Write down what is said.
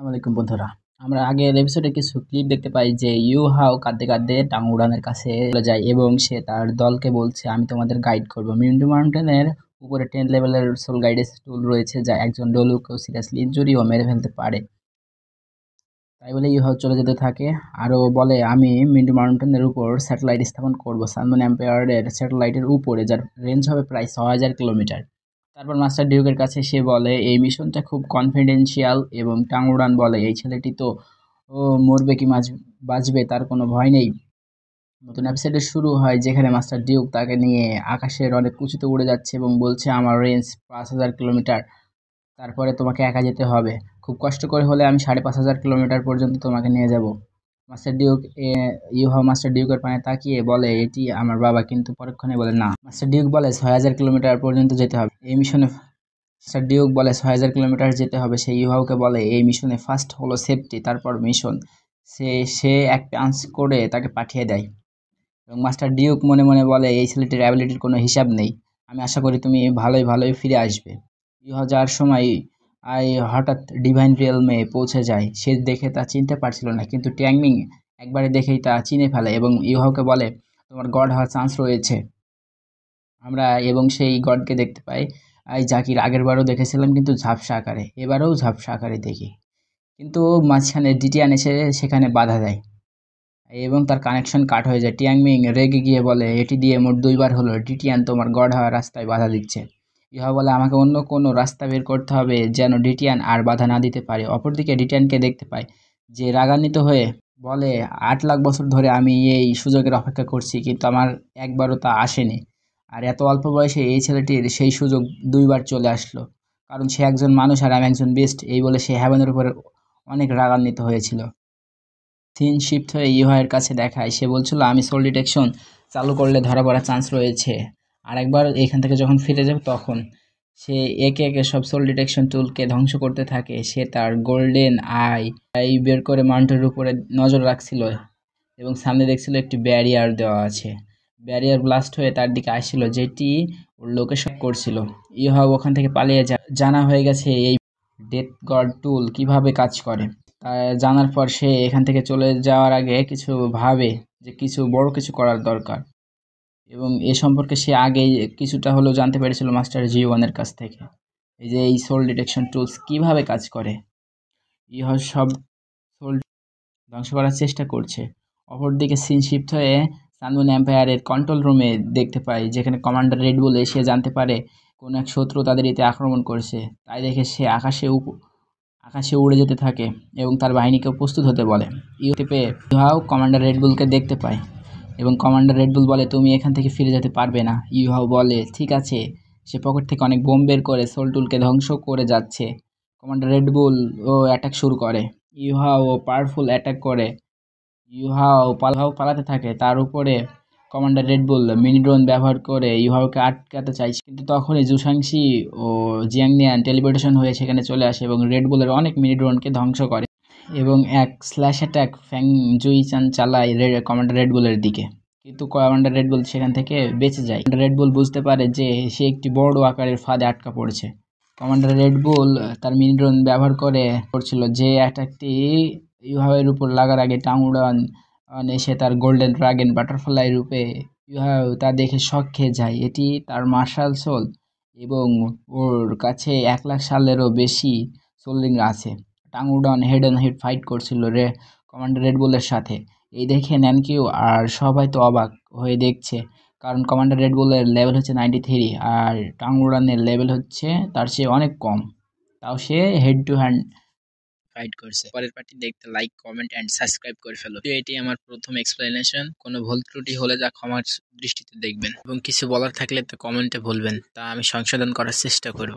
আসসালামাইকুম বন্ধুরা। আমরা আগের এপিসোডে কিছু ক্লিপ দেখতে পাই যে ইউহাও কাঁদতে কাঁদতে টাঙ্গুরানের কাছে চলে যায় এবং সে তার দলকে বলছে, আমি তোমাদের গাইড করবো। মিন্টু মাউন্টেনের উপরে 10 লেভেলের সোল গাইডেন্স টুল রয়েছে, যা একজন ডলুকেও সিরিয়াসলি ইনজুরি ও মেরে ফেলতে পারে। তাই বলে ইউহাও চলে যেতে থাকে। আরও বলে, আমি মিন্টু মাউন্টেনের উপর স্যাটেলাইট স্থাপন করবো, সানমুন এম্পায়ারের স্যাটেলাইটের উপরে, যার রেঞ্জ হবে প্রায় 6000 কিলোমিটার। তারপর মাস্টার ডিউকের কাছে সে বলে এই মিশনটা খুব কনফিডেন্সিয়াল এবং টাঙ্গুরান বলে, এই ছেলেটি তো ও মরবে কি বাঁচবে তার কোনো ভয় নেই। নতুন এপিসোডের শুরু হয় যেখানে মাস্টার ডিউক তাকে নিয়ে আকাশের অনেক উঁচুতে উড়ে যাচ্ছে এবং বলছে, আমার রেঞ্জ 5000 কিলোমিটার, তারপরে তোমাকে একা যেতে হবে। খুব কষ্ট করে হলে আমি 5500 কিলোমিটার পর্যন্ত তোমাকে নিয়ে যাব। মাস্টার ডিউক ইউহাও মাস্টার ডিউকের পানে তাকিয়ে বলে, এটি আমার বাবা, কিন্তু পরক্ষণে বলে না। মাস্টার ডিউক বলে 6000 কিলোমিটার পর্যন্ত যেতে হবে এই মিশনে। মাস্টার ডিউক বলে 6000 কিলোমিটার যেতে হবে। সে ইউহাওকে বলে, এই মিশনে ফার্স্ট হলো সেফটি, তারপর মিশন। সে এক পাঞ্চ করে তাকে পাঠিয়ে দেয় এবং মাস্টার ডিউক মনে মনে বলে, এই ছেলেটির অ্যাবিলিটির কোনো হিসাব নেই। আমি আশা করি তুমি ভালোই ভালোই ফিরে আসবে। ইউহাও যাওয়ার সময় হঠাৎ ডিভাইন রিয়েলমে পৌঁছে যায়। সে দেখে তা চিনতে পারছিল না, কিন্তু ট্যাংমিং একবারে দেখেই তা চিনে ফেলে এবং ইউহাওকে বলে, তোমার গড হওয়ার চান্স রয়েছে। আমরা এবং সেই গডকে দেখতে পাই জাকির আগেরবারও দেখেছিলাম, কিন্তু ঝাপসা আকারে, এবারেও ঝাপসা আকারে দেখি। কিন্তু মাঝখানে ডিটিয়ান এসে সেখানে বাধা দেয় এবং তার কানেকশন কাট হয়ে যায়। টিয়াংমিং রেগে গিয়ে বলে, এটি দিয়ে মোট 2বার হলো ডিটিয়ান তোমার গড হওয়ার রাস্তায় বাধা দিচ্ছে। ইহা বলে, আমাকে অন্য কোনো রাস্তা বের করতে হবে যেন ডিটিয়ান আর বাধা না দিতে পারে। অপরদিকে ডিটিয়ানকে দেখতে পায় যে রাগান্বিত হয়ে বলে, 8 লাখ বছর ধরে আমি এই সুযোগের অপেক্ষা করছি, কিন্তু আমার একবারও তা আসেনি। আর এত অল্প বয়সে এই ছেলেটির সেই সুযোগ 2বার চলে আসলো, কারণ সে একজন মানুষ আর আমি একজন বেস্ট। এই বলে সে হ্যাভেনের উপরে অনেক রাগান্বিত হয়েছিল। সিন শিফট হয়ে ইউহাওয়ের কাছে দেখায়। সে বলছিল, আমি সোল ডিটেকশন চালু করলে ধরা পড়ার চান্স রয়েছে। আর একবার এখান থেকে যখন ফিরে যাবে তখন সে একে একে সব সোল ডিটেকশন টুলকে ধ্বংস করতে থাকে। সে তার গোল্ডেন আই বের করে মাউন্টের উপরে নজর রাখছিল এবং সামনে দেখছিল একটি ব্যারিয়ার দেওয়া আছে। ব্যারিয়ার ব্লাস্ট হয়ে তার দিকে আসছিল, যেটি ওর লোকেশন করছিল। ইউহাও ওখান থেকে পালিয়ে জানা হয়ে গেছে এই ডেথ গড টুল কিভাবে কাজ করে। তা জানার পর সে এখান থেকে চলে যাওয়ার আগে কিছু ভাবে যে কিছু বড় কিছু করার দরকার, এবং এ সম্পর্কে সে আগেই কিছুটা হলেও জানতে পেরেছিল মাস্টার জি1-এর কাছ থেকে, এই যে এই সোল ডিটেকশন টুলস কিভাবে কাজ করে। ইহা সব সোল ধ্বংস করার চেষ্টা করছে। অপরদিকে সিন শিফট হয়ে সানমুন এম্পায়ারের কন্ট্রোল রুমে দেখতে পাই, যেখানে কমান্ডার রেডবুল এসে জানতে পারে কোন এক শত্রু তাদের এতে আক্রমণ করছে। তাই দেখে সে আকাশে উড়ে যেতে থাকে এবং তার বাহিনীকে প্রস্তুত হতে বলে। ইউহাও কমান্ডার রেডবুলকে দেখতে পায় এবং কমান্ডার রেডবুল বলে, তুমি এখান থেকে ফিরে যেতে পারবে না। ইউহাও বলে, ঠিক আছে। সে পকেট থেকে অনেক বোম বের করে সোল টুলকে ধ্বংস করে যাচ্ছে। কমান্ডার রেডবুল ও অ্যাটাক শুরু করে। ইউহাও পাওয়ারফুল অ্যাটাক করে। ইউহাও পালাতে থাকে। তার উপরে কমান্ডার রেডবুল মিনি ড্রোন ব্যবহার করে ইউহাওকে আটকাতে চাইছে, কিন্তু তখনই জুসাংশি ও জিয়াংনিয়ান টেলিপোর্টেশন হয়ে সেখানে চলে আসে এবং রেডবুলের অনেক মিনি ড্রোনকে ধ্বংস করে এবং এক স্ল্যাশ অ্যাটাক ফ্যাং জুইচান চালায় কমান্ডার রেডবুলের দিকে, কিন্তু কমান্ডার রেডবুল সেখান থেকে বেঁচে যায়। রেডবুল বুঝতে পারে যে সে একটি বড় আকারের ফাঁদে আটকা পড়েছে। কমান্ডার রেডবুল তার মিনি ড্রোন ব্যবহার করছিল যে অ্যাটাকটি ইউহাওয়ের উপর লাগার আগে টাঙ্গুরান এসে তার গোল্ডেন ড্রাগন বাটারফ্লাই রূপে। ইউহাও তা দেখে শক খেয়ে যায়। এটি তার মার্শাল সোল এবং ওর কাছে 1 লাখ সালেরও বেশি সোল রিং আছে। টাঙ্গুডন হেড অ্যান্ড হেড ফাইট করছিল কমান্ডার রেডবুলের সাথে। এই দেখে ন্যানকিউ আর সবাই তো অবাক হয়ে দেখছে, কারণ কমান্ডার রেডবুলের লেভেল হচ্ছে 93 আর টাঙ্গুরানের লেভেল হচ্ছে তার চেয়ে অনেক কম। তাও সে হেড টু হ্যান্ড ফাইট করছে। পরের পার্টি দেখতে লাইক, কমেন্ট এন্ড সাবস্ক্রাইব করে ফেলো। এটি আমার প্রথম এক্সপ্লেনেশন। কোনো ভুল ত্রুটি হলে যা ক্ষমার দৃষ্টিতে দেখবেন এবং কিছু বলার থাকলে তো কমেন্টে বলবেন, তা আমি সংশোধন করার চেষ্টা করব।